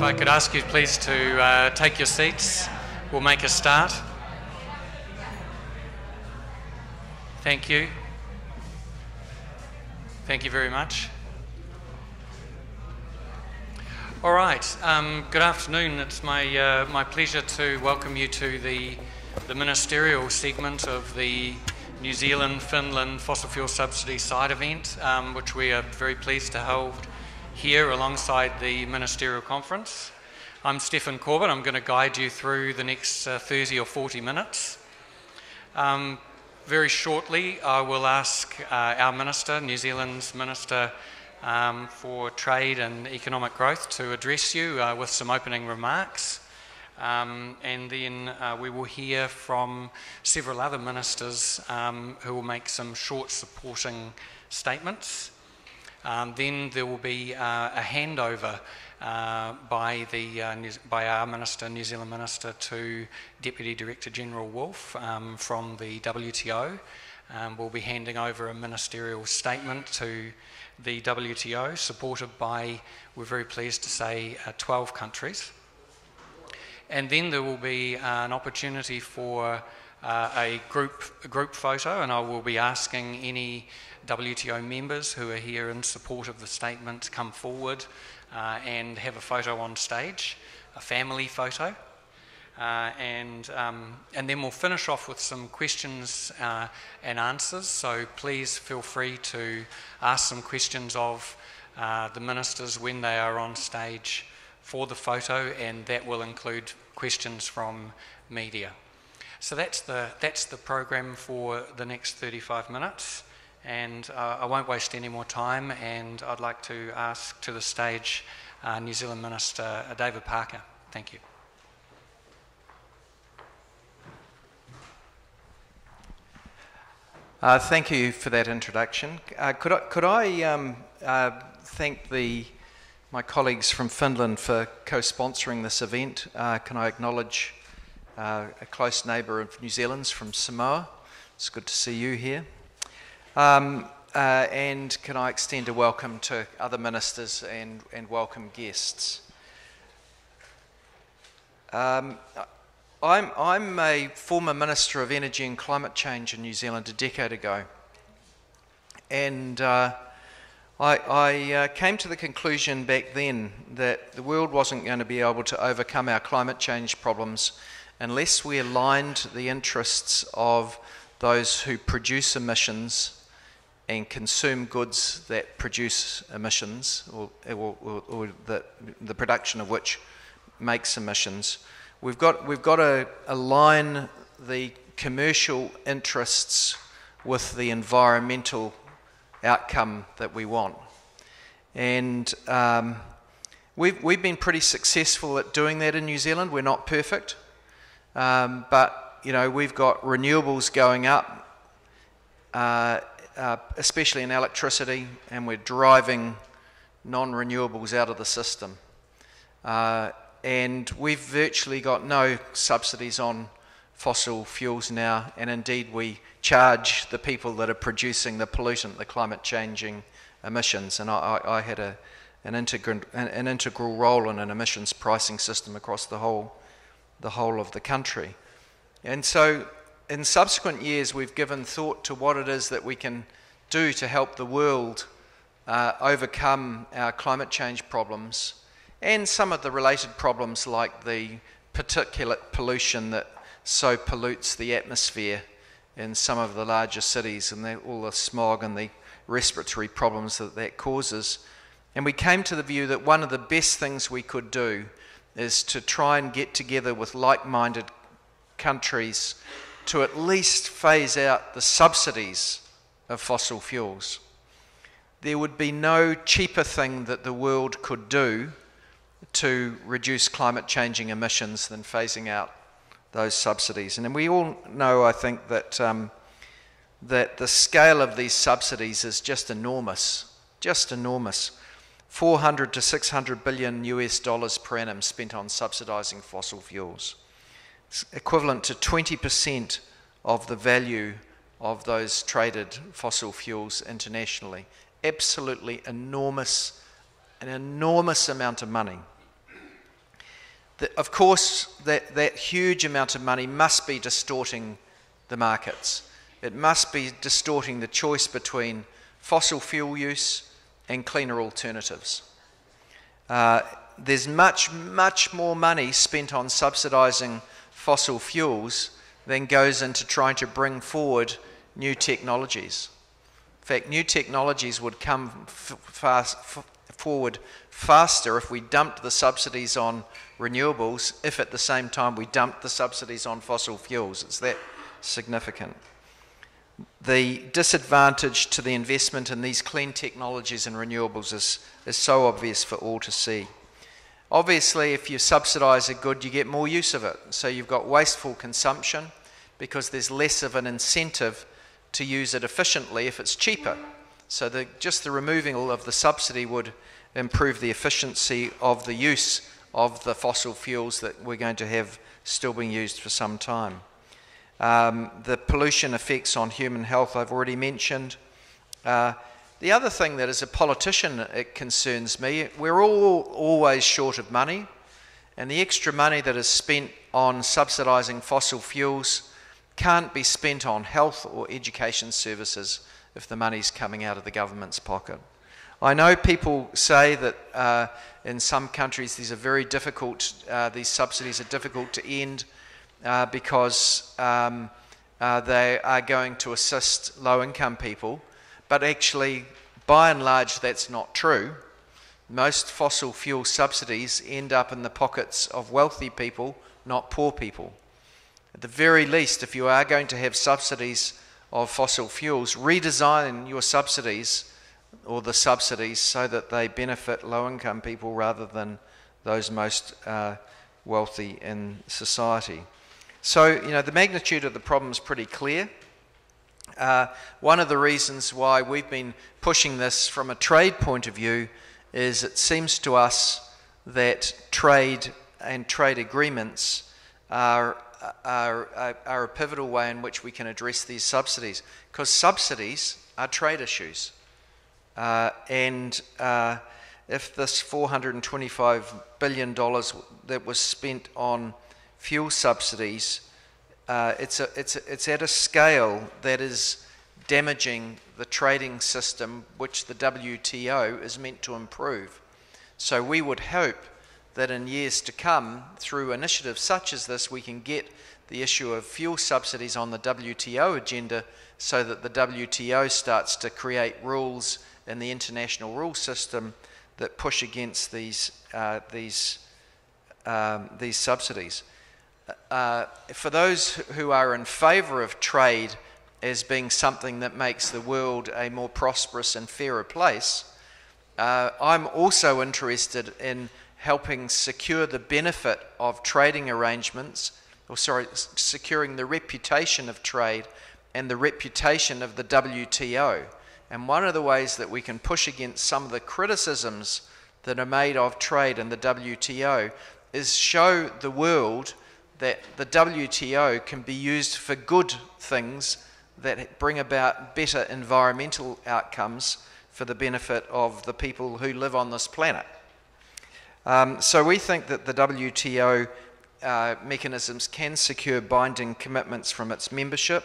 I could ask you please to take your seats, we'll make a start. Thank you. Thank you very much. All right, good afternoon. It's my pleasure to welcome you to the ministerial segment of the New Zealand-Finland Fossil Fuel Subsidy side event, which we are very pleased to hold here alongside the ministerial conference. I'm Stephen Corbett. I'm going to guide you through the next 30 or 40 minutes. Very shortly, I will ask our Minister, New Zealand's Minister for Trade and Economic Growth, to address you with some opening remarks. And then we will hear from several other ministers who will make some short supporting statements. Then there will be a handover by our Minister, New Zealand Minister, to Deputy Director General Wolf from the WTO. We'll be handing over a ministerial statement to the WTO, supported by, we're very pleased to say, 12 countries. And then there will be an opportunity for a group photo, and I will be asking any WTO members who are here in support of the statement to come forward and have a photo on stage, a family photo. And then we'll finish off with some questions and answers, so please feel free to ask some questions of the ministers when they are on stage for the photo, and that will include questions from media. So that's the program for the next 35 minutes, and I won't waste any more time, and I'd like to ask to the stage New Zealand Minister David Parker. Thank you. Thank you for that introduction. Could I thank my colleagues from Finland for co-sponsoring this event? Can I acknowledge a close neighbour of New Zealand's from Samoa? It's good to see you here. And can I extend a welcome to other ministers and welcome guests? I'm a former Minister of Energy and Climate Change in New Zealand a decade ago, and I came to the conclusion back then that the world wasn't going to be able to overcome our climate change problems unless we aligned the interests of those who produce emissions and consume goods that produce emissions, or the production of which makes emissions. We've got to align the commercial interests with the environmental outcome that we want. And we've been pretty successful at doing that in New Zealand. We're not perfect, but we've got renewables going up, especially in electricity, and we're driving non-renewables out of the system. And we've virtually got no subsidies on fossil fuels now, and indeed we charge the people that are producing the pollutant, the climate-changing emissions. And I had an integral role in an emissions pricing system across the whole of the country. And so in subsequent years we've given thought to what it is that we can do to help the world overcome our climate change problems, and some of the related problems like the particulate pollution that so pollutes the atmosphere in some of the larger cities, and all the smog and the respiratory problems that causes. And we came to the view that one of the best things we could do is to try and get together with like-minded countries to at least phase out the subsidies of fossil fuels. There would be no cheaper thing that the world could do to reduce climate-changing emissions than phasing out those subsidies. And we all know, I think, that that the scale of these subsidies is just enormous, 400 to 600 billion US dollars per annum spent on subsidising fossil fuels. It's equivalent to 20% of the value of those traded fossil fuels internationally. Absolutely enormous, an enormous amount of money. Of course, that huge amount of money must be distorting the markets. It must be distorting the choice between fossil fuel use and cleaner alternatives. There's much, much more money spent on subsidising fossil fuels than goes into trying to bring forward new technologies. In fact, new technologies would come forward faster if we dumped the subsidies on renewables, if at the same time we dumped the subsidies on fossil fuels. It's that significant. The disadvantage to the investment in these clean technologies and renewables is so obvious for all to see. Obviously, if you subsidise a good, you get more use of it. So you've got wasteful consumption because there's less of an incentive to use it efficiently if it's cheaper. So just the removal of the subsidy would improve the efficiency of the use of the fossil fuels that we're going to have still being used for some time. The pollution effects on human health I've already mentioned. The other thing that as a politician it concerns me, we're all always short of money, and the extra money that is spent on subsidising fossil fuels can't be spent on health or education services if the money's coming out of the government's pocket. I know people say that in some countries these are very difficult, these subsidies are difficult to end because they are going to assist low-income people, but actually, by and large, that's not true. Most fossil fuel subsidies end up in the pockets of wealthy people, not poor people. At the very least, if you are going to have subsidies of fossil fuels, redesign your subsidies or the subsidies so that they benefit low-income people rather than those most wealthy in society. So, the magnitude of the problem is pretty clear. One of the reasons why we've been pushing this from a trade point of view is it seems to us that trade and trade agreements are a pivotal way in which we can address these subsidies, because subsidies are trade issues. And if this $425 billion that was spent on fuel subsidies, it's at a scale that is damaging the trading system which the WTO is meant to improve. So we would hope that in years to come, through initiatives such as this, we can get the issue of fuel subsidies on the WTO agenda so that the WTO starts to create rules in the international rule system that push against these subsidies. For those who are in favour of trade as being something that makes the world a more prosperous and fairer place, I'm also interested in helping secure the benefit of trading arrangements, securing the reputation of trade and the reputation of the WTO. And one of the ways that we can push against some of the criticisms that are made of trade in the WTO is show the world that the WTO can be used for good things that bring about better environmental outcomes for the benefit of the people who live on this planet. So we think that the WTO mechanisms can secure binding commitments from its membership.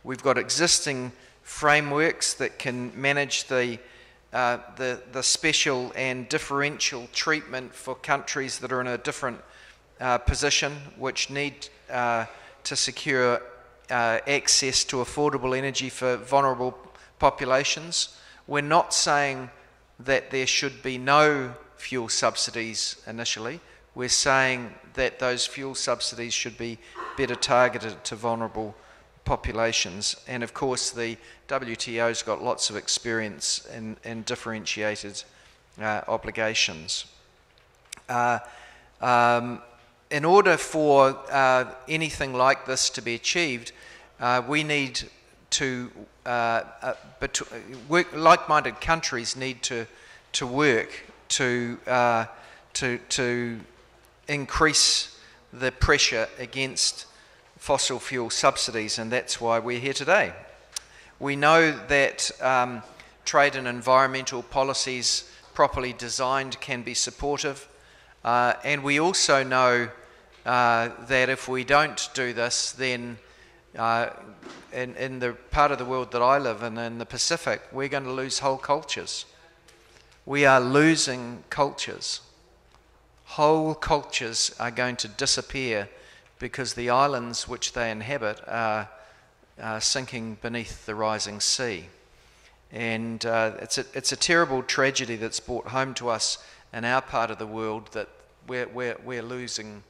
We've got existing frameworks that can manage the special and differential treatment for countries that are in a different position, which need to secure access to affordable energy for vulnerable populations. We're not saying that there should be no fuel subsidies initially. We're saying that those fuel subsidies should be better targeted to vulnerable populations. And of course, the WTO's got lots of experience in differentiated obligations. In order for anything like this to be achieved, we need to, like-minded countries need to work to increase the pressure against fossil fuel subsidies, and that's why we're here today. We know that trade and environmental policies properly designed can be supportive. And we also know that if we don't do this, then in the part of the world that I live in the Pacific, we're going to lose whole cultures. We are losing cultures. Whole cultures are going to disappear because the islands which they inhabit are sinking beneath the rising sea. And it's a terrible tragedy that's brought home to us in our part of the world, that we're losing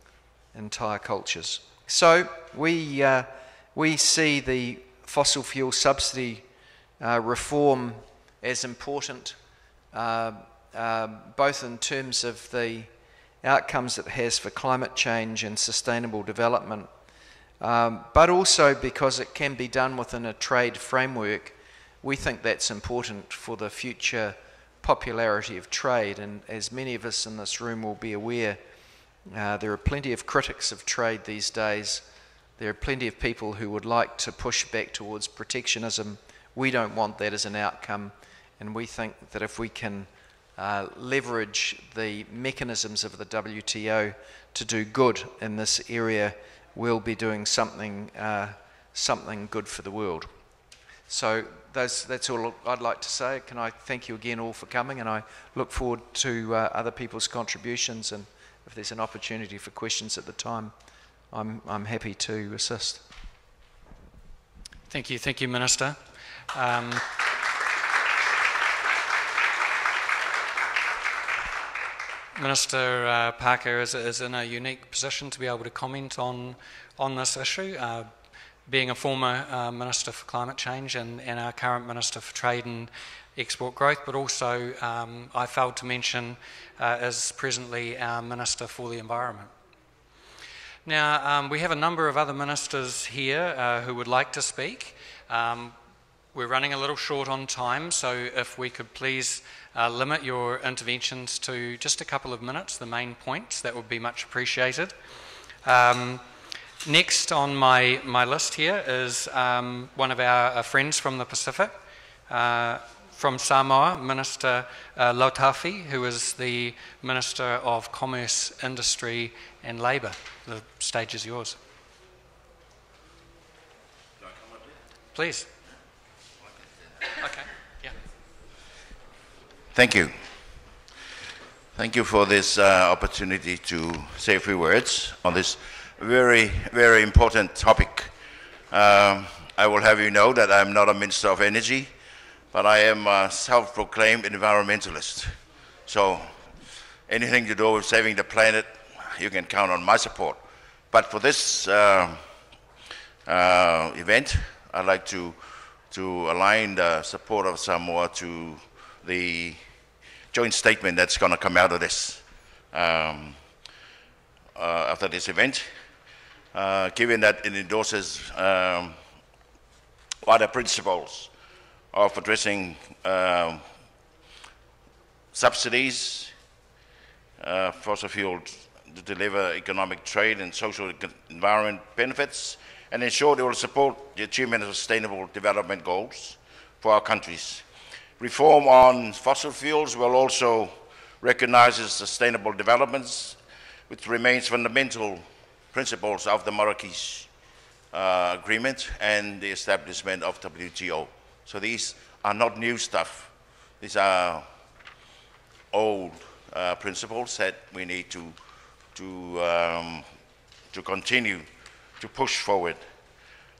entire cultures. So we see the fossil fuel subsidy reform as important, both in terms of the outcomes it has for climate change and sustainable development, but also because it can be done within a trade framework. We think that's important for the future popularity of trade, and as many of us in this room will be aware, there are plenty of critics of trade these days. There are plenty of people who would like to push back towards protectionism. We don't want that as an outcome, and we think that if we can leverage the mechanisms of the WTO to do good in this area, we'll be doing something good for the world. So that's all I'd like to say. Can I thank you again all for coming, and I look forward to other people's contributions, and if there's an opportunity for questions at the time, I'm happy to assist. Thank you, Minister. Minister Parker is in a unique position to be able to comment on this issue, being a former Minister for Climate Change and our current Minister for Trade and Export Growth, but also I failed to mention is presently our Minister for the Environment. Now, we have a number of other ministers here who would like to speak. We're running a little short on time, so if we could please limit your interventions to just a couple of minutes, the main points, that would be much appreciated. Next on my list here is one of our friends from the Pacific, from Samoa, Minister Lautafi, who is the Minister of Commerce, Industry and Labour. The stage is yours. Please. Okay, yeah. Thank you. Thank you for this opportunity to say a few words on this very, very important topic. I will have you know that I'm not a Minister of Energy, but I am a self-proclaimed environmentalist. So anything to do with saving the planet, you can count on my support. But for this event, I'd like to align the support of Samoa to the joint statement that's going to come out of this after this event, given that it endorses what are principles of addressing subsidies, fossil fuels to deliver economic, trade and social environment benefits, and ensure they will support the achievement of sustainable development goals for our countries. Reform on fossil fuels will also recognize sustainable developments, which remains fundamental principles of the Marrakesh Agreement and the establishment of WTO. So these are not new stuff. These are old principles that we need to continue to push forward.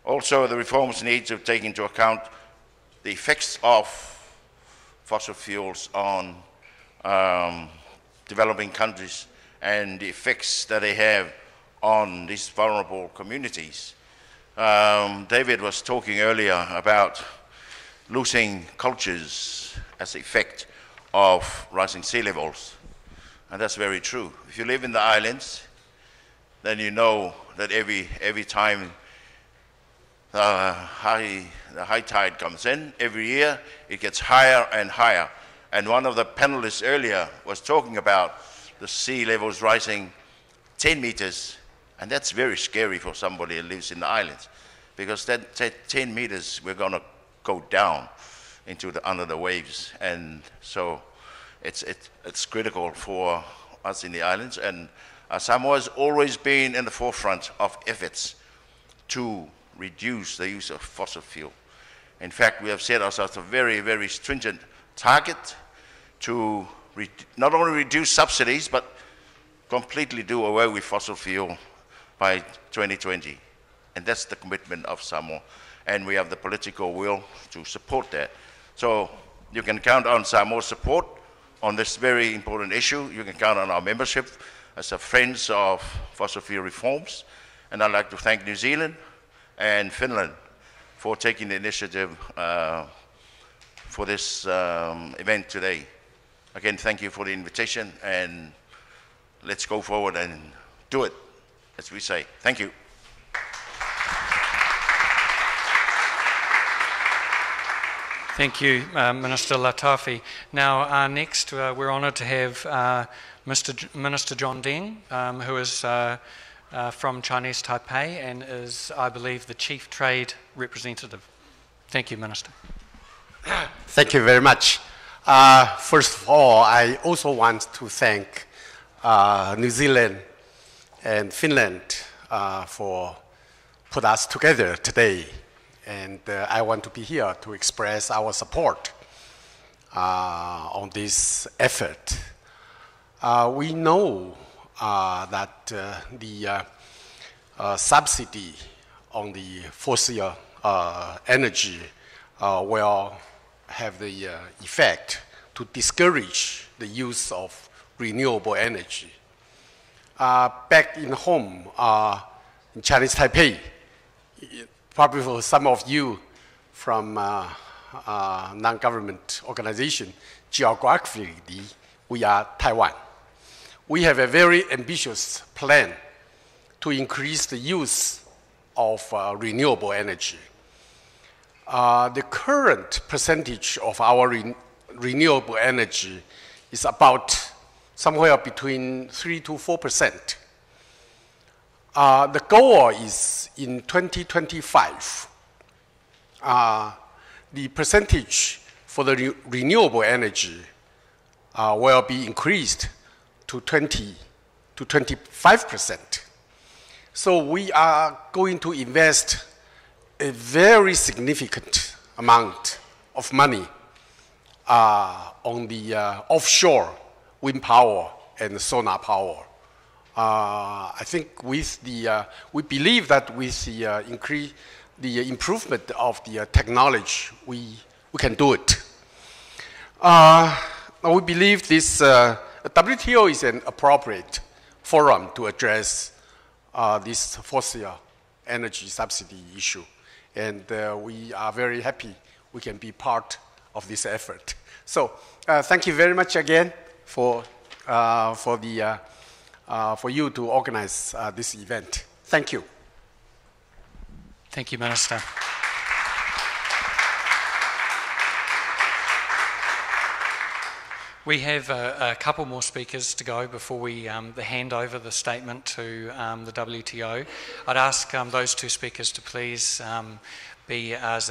Also, the reforms need to take into account the effects of fossil fuels on developing countries and the effects that they have on these vulnerable communities. David was talking earlier about losing cultures as the effect of rising sea levels, and that's very true. If you live in the islands, then you know that every time the high tide comes in, every year it gets higher and higher. And one of the panelists earlier was talking about the sea levels rising 10 meters, and that's very scary for somebody who lives in the islands, because that 10 meters we're going to go down into under the waves, and so it's critical for us in the islands, and Samoa has always been in the forefront of efforts to reduce the use of fossil fuel. In fact, we have set ourselves a very, very stringent target to not only reduce subsidies, but completely do away with fossil fuel by 2020. And that's the commitment of Samoa. And we have the political will to support that. So you can count on Samoa's support on this very important issue. You can count on our membership as a Friends of Fossil Fuel Reforms. And I'd like to thank New Zealand and Finland for taking the initiative for this event today. Again, thank you for the invitation, and let's go forward and do it, as we say. Thank you. Thank you, Minister Latafi. Now, next, we're honoured to have Minister John Deng, who is from Chinese Taipei and is, I believe, the Chief Trade Representative. Thank you, Minister. Thank you very much. First of all, I also want to thank New Zealand and Finland for put us together today. And I want to be here to express our support on this effort. We know that the subsidy on the fossil energy will have the effect to discourage the use of renewable energy. Back in home, in Chinese Taipei, probably for some of you from non-government organization, geographically, we are Taiwan. We have a very ambitious plan to increase the use of renewable energy. The current percentage of our renewable energy is about somewhere between 3 to 4%. The goal is in 2025, the percentage for the renewable energy will be increased to 20 to 25%. So we are going to invest a very significant amount of money on the offshore wind power and solar power. I think with the, we believe that with the improvement of the technology, we can do it. We believe this WTO is an appropriate forum to address this fossil energy subsidy issue. And we are very happy we can be part of this effort. So thank you very much again for you to organize this event. Thank you. Thank you, Minister. We have a couple more speakers to go before we hand over the statement to the WTO. I'd ask those two speakers to please be as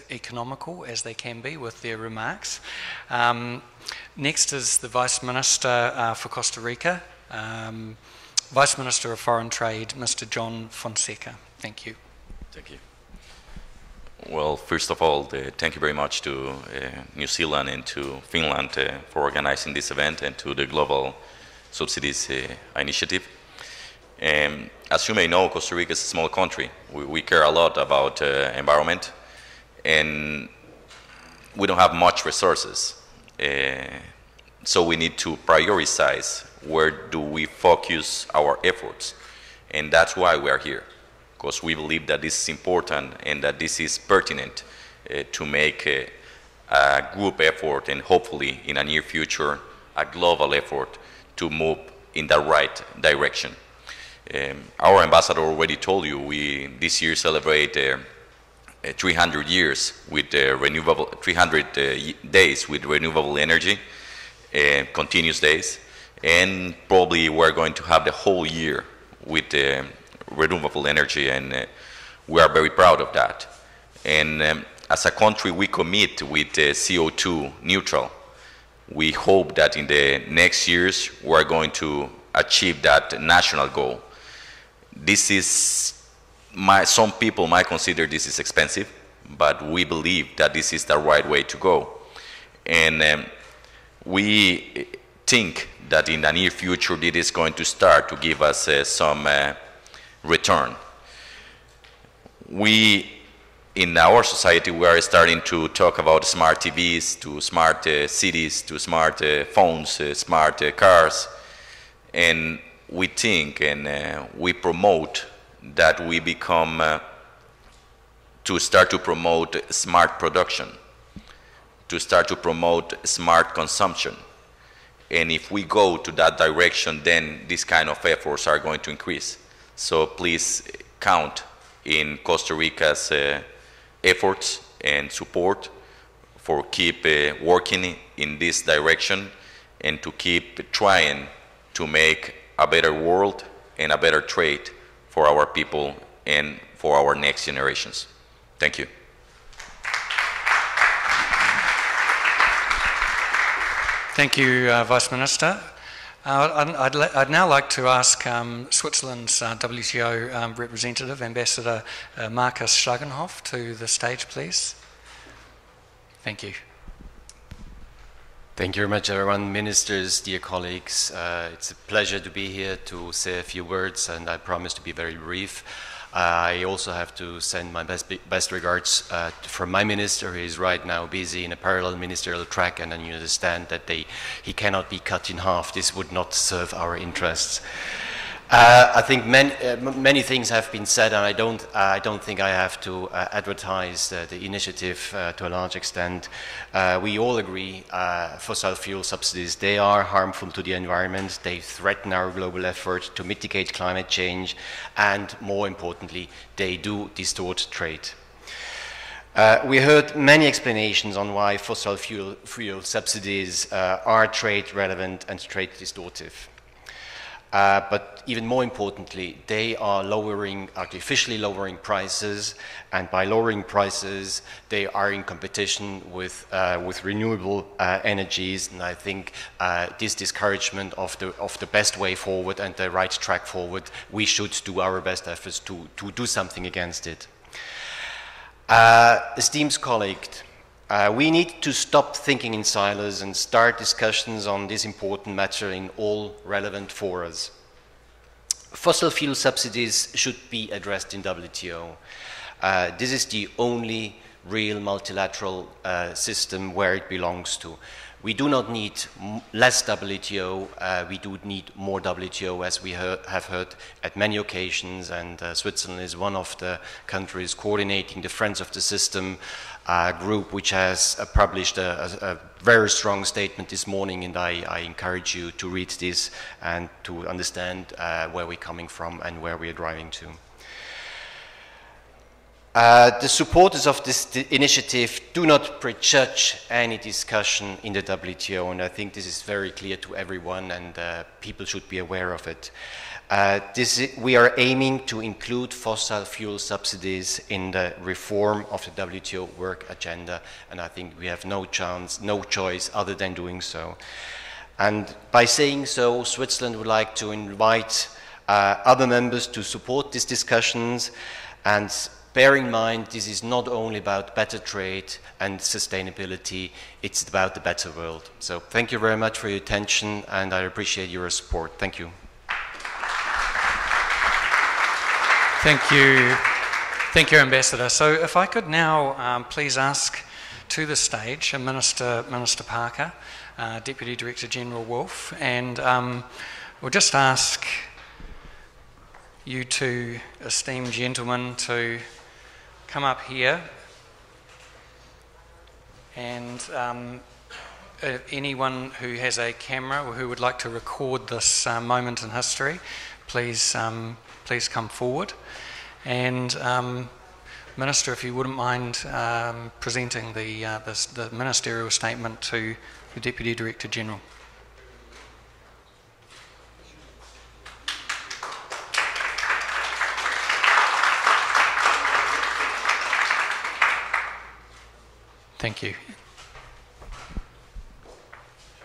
economical as they can be with their remarks. Next is the Vice Minister for Costa Rica, Vice Minister of Foreign Trade, Mr. John Fonseca. Thank you. Thank you. Well, first of all, thank you very much to New Zealand and to Finland for organizing this event, and to the Global Subsidies Initiative. As you may know, Costa Rica is a small country. We care a lot about environment, and we don't have much resources. So we need to prioritize where do we focus our efforts. And that's why we are here, because we believe that this is important and that this is pertinent to make a group effort, and hopefully in a near future, a global effort to move in the right direction. Our ambassador already told you, we this year celebrate 300 years with renewable, 300 days with renewable energy, continuous days, and probably we're going to have the whole year with renewable energy, and we are very proud of that. And as a country, we commit with CO2 neutral. we hope that in the next years we're going to achieve that national goal. This is, some people might consider this is expensive, but we believe that this is the right way to go. And we think that in the near future it is going to start to give us some return. In our society, we are starting to talk about smart TVs, to smart cities, to smart phones, smart cars, and we think and we promote that we become to start to promote smart production, to start to promote smart consumption. And if we go to that direction, then these kind of efforts are going to increase. So please count in Costa Rica's efforts and support for keep working in this direction and to keep trying to make a better world and a better trade for our people and for our next generations. Thank you. Thank you, Vice Minister. I'd now like to ask Switzerland's WTO representative, Ambassador Markus Schlagenhoff, to the stage, please. Thank you. Thank you very much, everyone. Ministers, dear colleagues, it's a pleasure to be here to say a few words, and I promise to be very brief. I also have to send my best regards from my minister, who is right now busy in a parallel ministerial track, and then you understand that he cannot be cut in half. This would not serve our interests. I think many things have been said, and I don't think I have to advertise the initiative to a large extent. We all agree fossil fuel subsidies, they are harmful to the environment, they threaten our global effort to mitigate climate change, and more importantly, they do distort trade. We heard many explanations on why fossil fuel subsidies are trade relevant and trade distortive. But even more importantly, they are artificially lowering prices, and by lowering prices, they are in competition with renewable energies. And I think this discouragement of the best way forward and the right track forward, we should do our best efforts to do something against it. Esteemed colleague, we need to stop thinking in silos and start discussions on this important matter in all relevant forums. Fossil fuel subsidies should be addressed in WTO. This is the only real multilateral system where it belongs to. We do not need less WTO, we do need more WTO, as we have heard at many occasions, and Switzerland is one of the countries coordinating the Friends of the System group, which has published a very strong statement this morning, and I encourage you to read this and to understand where we're coming from and where we're driving to. The supporters of this initiative do not prejudge any discussion in the WTO, and I think this is very clear to everyone, and people should be aware of it. We are aiming to include fossil fuel subsidies in the reform of the WTO work agenda, and I think we have no choice other than doing so. And by saying so, Switzerland would like to invite other members to support these discussions, and bear in mind, this is not only about better trade and sustainability, it's about the better world. So thank you very much for your attention, and I appreciate your support. Thank you. Thank you. Thank you, Ambassador. So if I could now please ask to the stage Minister Parker, Deputy Director General Wolf, and we'll just ask you two esteemed gentlemen to come up here, and anyone who has a camera or who would like to record this moment in history, please come forward. And Minister, if you wouldn't mind presenting the ministerial statement to the Deputy Director General. Thank you.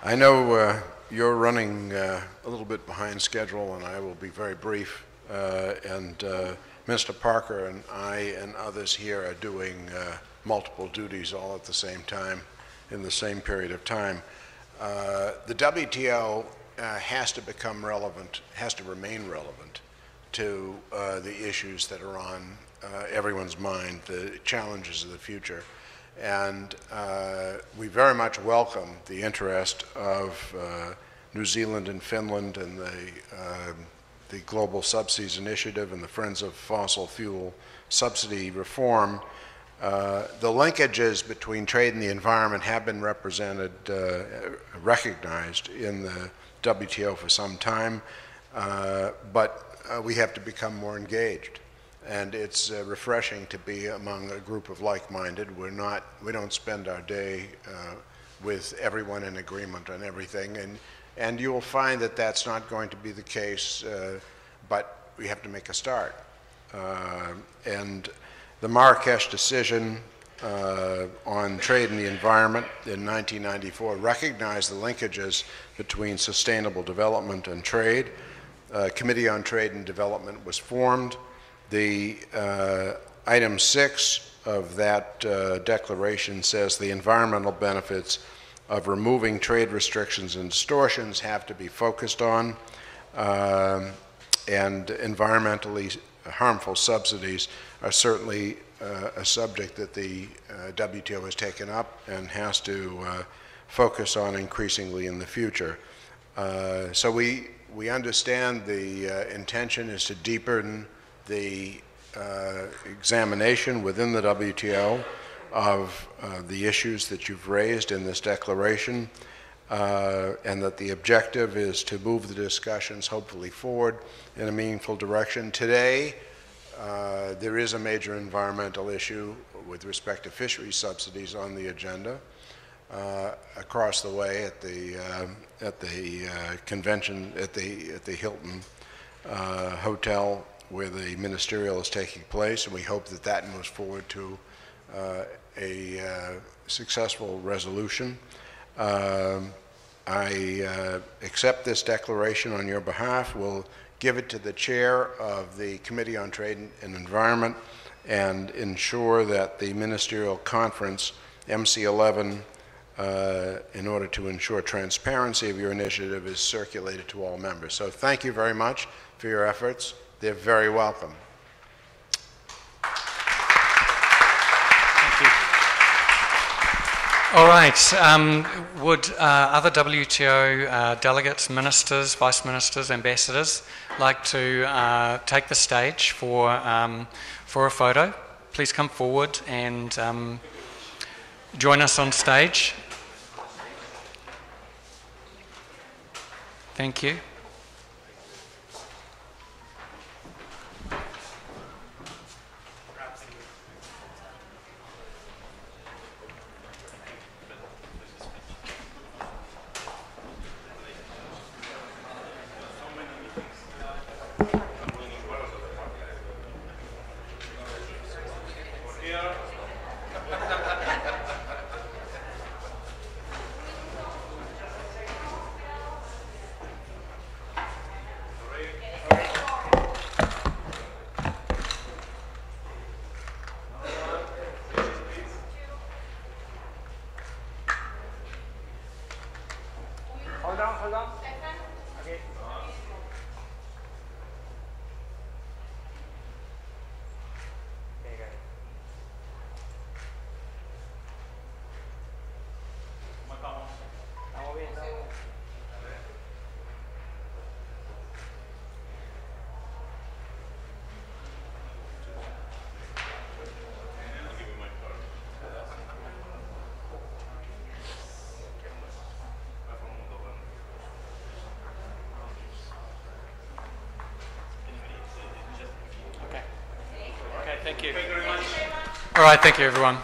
I know you're running a little bit behind schedule, and I will be very brief. Mr. Parker and I and others here are doing multiple duties all at the same time in the same period of time. The WTO has to become relevant, has to remain relevant to the issues that are on everyone's mind, the challenges of the future. And we very much welcome the interest of New Zealand and Finland and the Global Subsidies Initiative and the Friends of Fossil Fuel Subsidy Reform. The linkages between trade and the environment have been recognized in the WTO for some time, but we have to become more engaged. And it's refreshing to be among a group of like-minded. We don't spend our day with everyone in agreement on everything, and you will find that that's not going to be the case, but we have to make a start. And the Marrakesh decision on trade and the environment in 1994 recognized the linkages between sustainable development and trade. A Committee on Trade and Development was formed. The item 6 of that declaration says the environmental benefits of removing trade restrictions and distortions have to be focused on, and environmentally harmful subsidies are certainly a subject that the WTO has taken up and has to focus on increasingly in the future. So we understand the intention is to deepen the examination within the WTO of the issues that you've raised in this declaration, and that the objective is to move the discussions hopefully forward in a meaningful direction. Today, there is a major environmental issue with respect to fisheries subsidies on the agenda. Across the way at the convention at the Hilton Hotel, where the ministerial is taking place, and we hope that that moves forward to a successful resolution. I accept this declaration on your behalf. We'll give it to the chair of the Committee on Trade and Environment and ensure that the ministerial conference, MC11, in order to ensure transparency of your initiative, is circulated to all members. So thank you very much for your efforts. They're very welcome. Thank you. All right. Would other WTO delegates, ministers, vice ministers, ambassadors like to take the stage for a photo? Please come forward and join us on stage. Thank you. Hold on. Okay. Estamos bien, estamos bien. Okay, thank you. Thank you very much. All right, thank you, everyone.